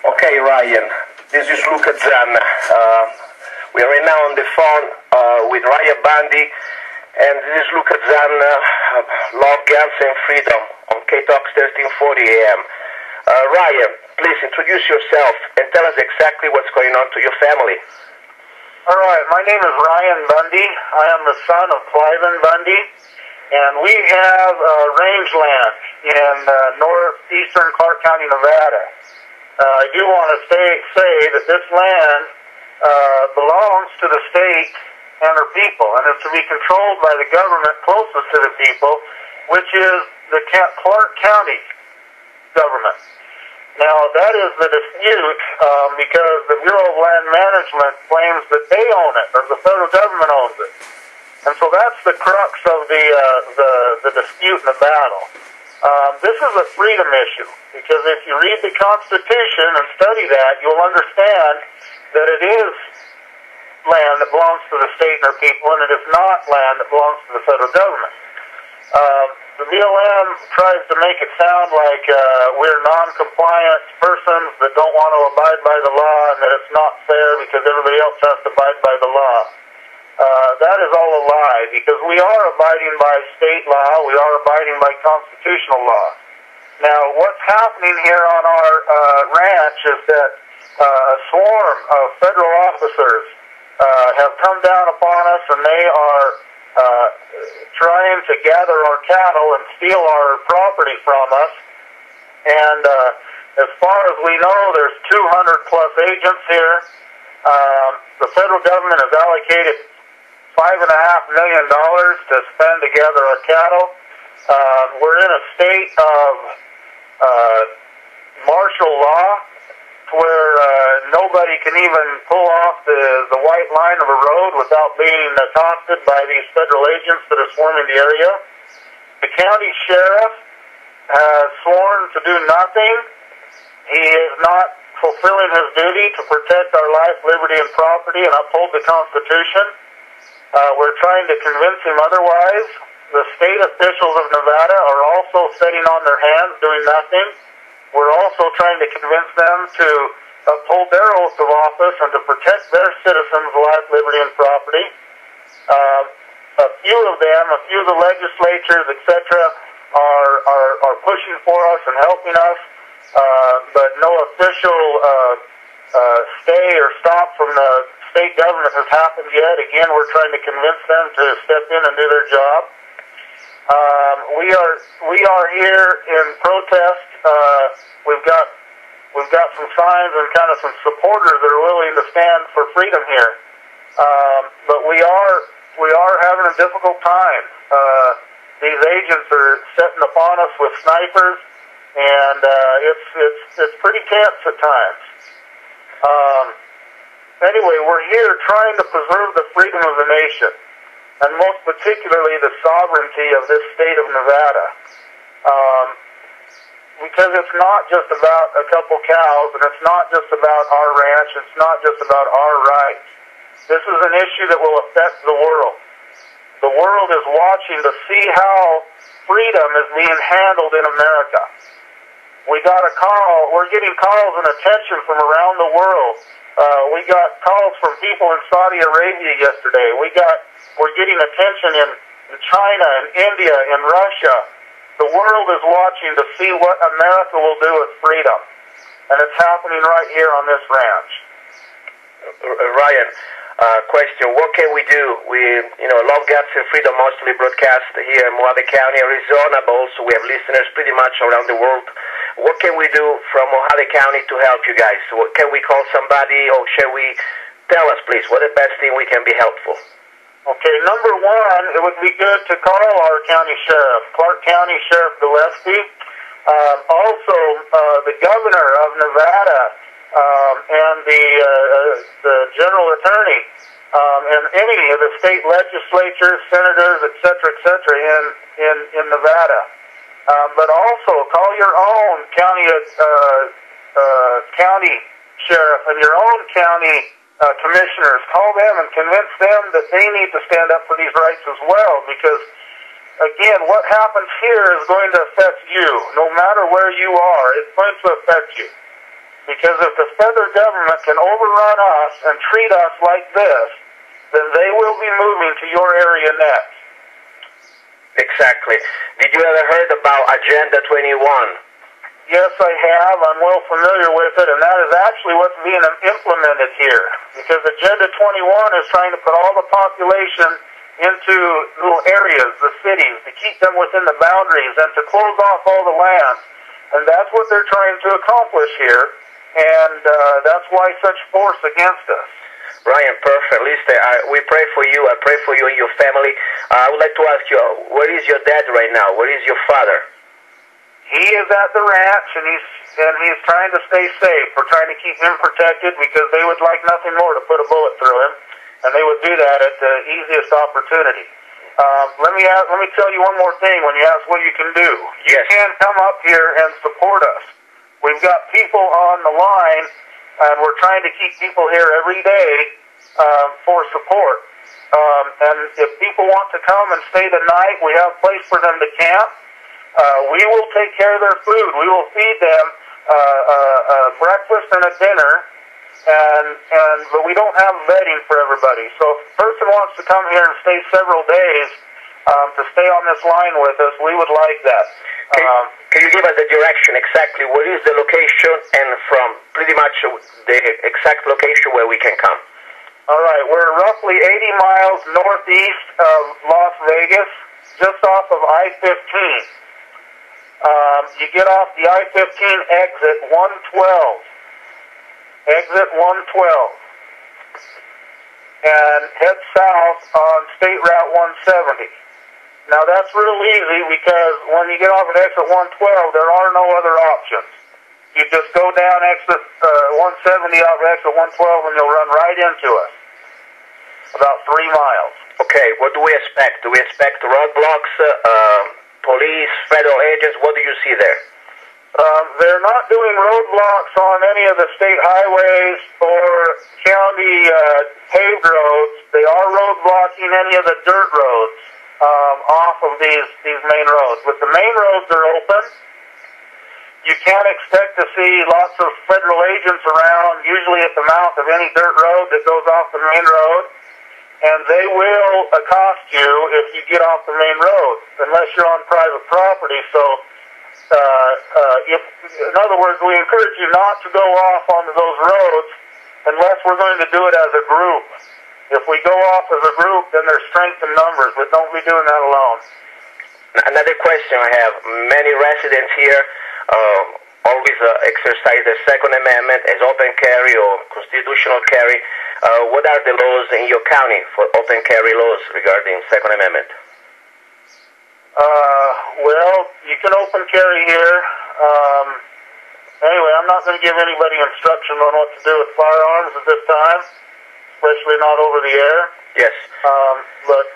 Okay, Ryan, this is Luca Zanna. We are right now on the phone with Ryan Bundy, and this is Luca Zanna, Love, Guns, and Freedom on K-Talk 1340 AM. Ryan, please introduce yourself and tell us exactly what's going on to your family. All right, my name is Ryan Bundy. I am the son of Cliven Bundy, and we have rangeland in northeastern Clark County, Nevada. I do want to say that this land belongs to the state and her people, and is to be controlled by the government closest to the people, which is the Clark County government. Now, that is the dispute because the Bureau of Land Management claims that they own it, or the federal government owns it. And so that's the crux of the dispute and the battle. This is a freedom issue, because if you read the Constitution and study that, you'll understand that it is land that belongs to the state and their people, and it is not land that belongs to the federal government. The BLM tries to make it sound like we're non-compliant persons that don't want to abide by the law, and that it's not fair because everybody else has to abide by the law. That is all a lie, because we are abiding by state law, we are abiding by constitutional law. Now, what's happening here on our ranch is that a swarm of federal officers have come down upon us, and they are trying to gather our cattle and steal our property from us. And as far as we know, there's 200 plus agents here. The federal government has allocated $5.5 million to spend to gather our cattle. We're in a state of martial law where nobody can even pull off the white line of a road without being accosted by these federal agents that are swarming the area. The county sheriff has sworn to do nothing. He is not fulfilling his duty to protect our life, liberty, and property and uphold the Constitution. We're trying to convince him otherwise. The state officials of Nevada are also sitting on their hands doing nothing. We're also trying to convince them to uphold their oath of office and to protect their citizens' life, liberty, and property. A few of them, a few of the legislatures, etc., are pushing for us and helping us, but no official stay or stop from the state government has happened yet. Again, we're trying to convince them to step in and do their job. We are here in protest. We've got some signs and kind of some supporters that are willing to stand for freedom here. But we are having a difficult time. These agents are setting upon us with snipers, and it's pretty tense at times. Anyway, we're here trying to preserve the freedom of the nation, and most particularly the sovereignty of this state of Nevada. Because it's not just about a couple cows, and it's not just about our ranch, it's not just about our rights. This is an issue that will affect the world. The world is watching to see how freedom is being handled in America. We're getting calls and attention from around the world. We got calls from people in Saudi Arabia yesterday. We're getting attention in China and India and Russia. The world is watching to see what America will do with freedom. And it's happening right here on this ranch. Ryan, question, what can we do? Love, Guns, and Freedom mostly broadcast here in Mojave County, Arizona, but also we have listeners pretty much around the world. What can we do from Mojave County to help you guys? Can we call somebody, or shall we? Tell us, please, what the best thing we can be helpful? Okay, number one, it would be good to call our county sheriff, Clark County Sheriff Gillespie. Also, the governor of Nevada and the general attorney and any of the state legislatures, senators, etc., in Nevada. But also, call your own county sheriff and your own county commissioners. Call them and convince them that they need to stand up for these rights as well, because again, what happens here is going to affect you. No matter where you are, it's going to affect you. Because if the federal government can overrun us and treat us like this, then they will be moving to your area next. Exactly. Did you ever heard about Agenda 21? Yes, I have. I'm well familiar with it, and that is actually what's being implemented here. Because Agenda 21 is trying to put all the population into little areas, the cities, to keep them within the boundaries and to close off all the land. And that's what they're trying to accomplish here, and that's why such force against us. Ryan, perfect. Listen, we pray for you. I pray for you and your family. I would like to ask you, where is your dad right now? Where is your father? He is at the ranch, and he's trying to stay safe. We're trying to keep him protected because they would like nothing more to put a bullet through him, and they would do that at the easiest opportunity. Let me tell you one more thing when you ask what you can do. You can come up here and support us. We've got people on the line, and we're trying to keep people here every day for support. And if people want to come and stay the night, we have a place for them to camp. We will take care of their food. We will feed them breakfast and a dinner, but we don't have bedding for everybody. So if a person wants to come here and stay several days to stay on this line with us, we would like that. Can you give us the direction exactly? Where is the location and from pretty much the exact location where we can come? All right, we're roughly 80 miles northeast of Las Vegas, just off of I-15. You get off the I-15 exit 112. Exit 112. And head south on State Route 170. Now that's real easy because when you get off at exit 112, there are no other options. You just go down exit 170 off exit 112 and you'll run right into us. About 3 miles. Okay, what do we expect? Do we expect roadblocks, police, federal agents? What do you see there? They're not doing roadblocks on any of the state highways or county paved roads. They are roadblocking any of the dirt roads off of these main roads. But the main roads are open. You can't expect to see lots of federal agents around, usually at the mouth of any dirt road that goes off the main road. And they will accost you if you get off the main road, unless you're on private property. So, in other words, we encourage you not to go off onto those roads unless we're going to do it as a group. If we go off as a group, then there's strength in numbers, but don't be doing that alone. Another question I have. Many residents here always exercise the Second Amendment as open carry or constitutional carry. What are the laws in your county for open carry laws regarding Second Amendment? Well, you can open carry here. Anyway, I'm not going to give anybody instruction on what to do with firearms at this time, especially not over the air. Yes. But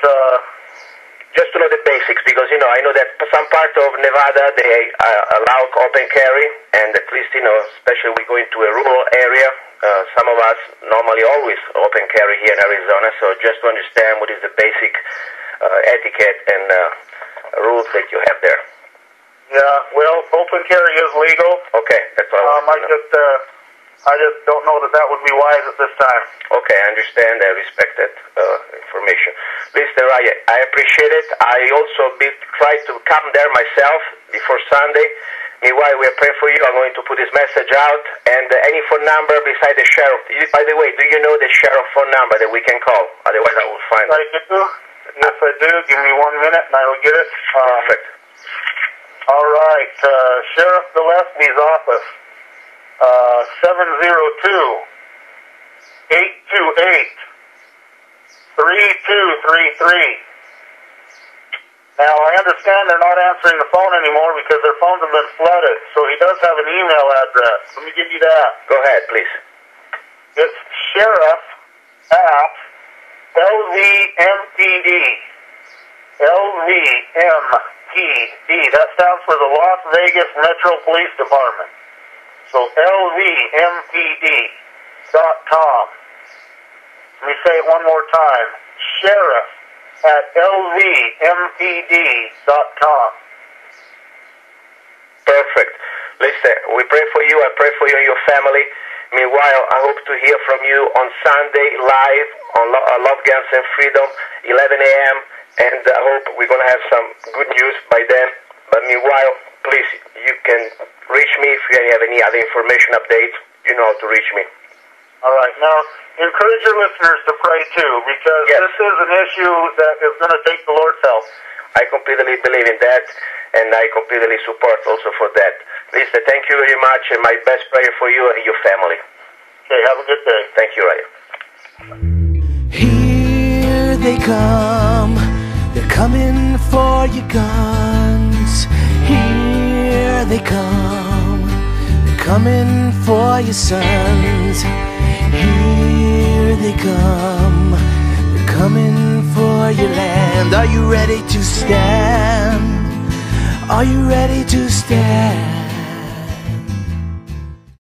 just to know the basics, because, I know that some part of Nevada, they allow open carry, and at least, especially we go into a rural area, some of us normally always open carry here in Arizona, so just to understand what is the basic etiquette and rules that you have there. Yeah, well, open carry is legal. Okay, that's all. I just don't know that would be wise at this time. Okay, I understand. I respect that information. Listen, I appreciate it. I also try to come there myself before Sunday. Meanwhile, we are praying for you. I'm going to put this message out. And any phone number beside the sheriff. By the way, do you know the sheriff phone number that we can call? Otherwise, I will find it. I do. Yes, I do. Give me 1 minute and I will get it. Perfect. All right. Sheriff Gillespie's office. 702-828-3233. Now, I understand they're not answering the phone anymore because their phones have been flooded, so he does have an email address. Let me give you that. Go ahead, please. It's sheriff at LVMPD. LVMPD. That stands for the Las Vegas Metro Police Department. So LVMPD.com. Let me say it one more time. Sheriff at LVMPD.com. Perfect. Listen, we pray for you. I pray for you and your family. Meanwhile, I hope to hear from you on Sunday live on Love, Guns, and Freedom, 11 a.m. And I hope we're going to have some good news by then. But meanwhile, please, you can reach me if you have any other information updates. You know how to reach me. All right. Now, encourage your listeners to pray too, because this is an issue that is going to take the Lord's help. I completely believe in that, and I completely support also for that. Lisa, thank you very much, and my best prayer for you and your family. Okay, have a good day. Thank you, Ryan. Here they come, they're coming for your guns. Here they come, they're coming for your sons. Here they come, they're coming for your land. Are you ready to stand? Are you ready to stand?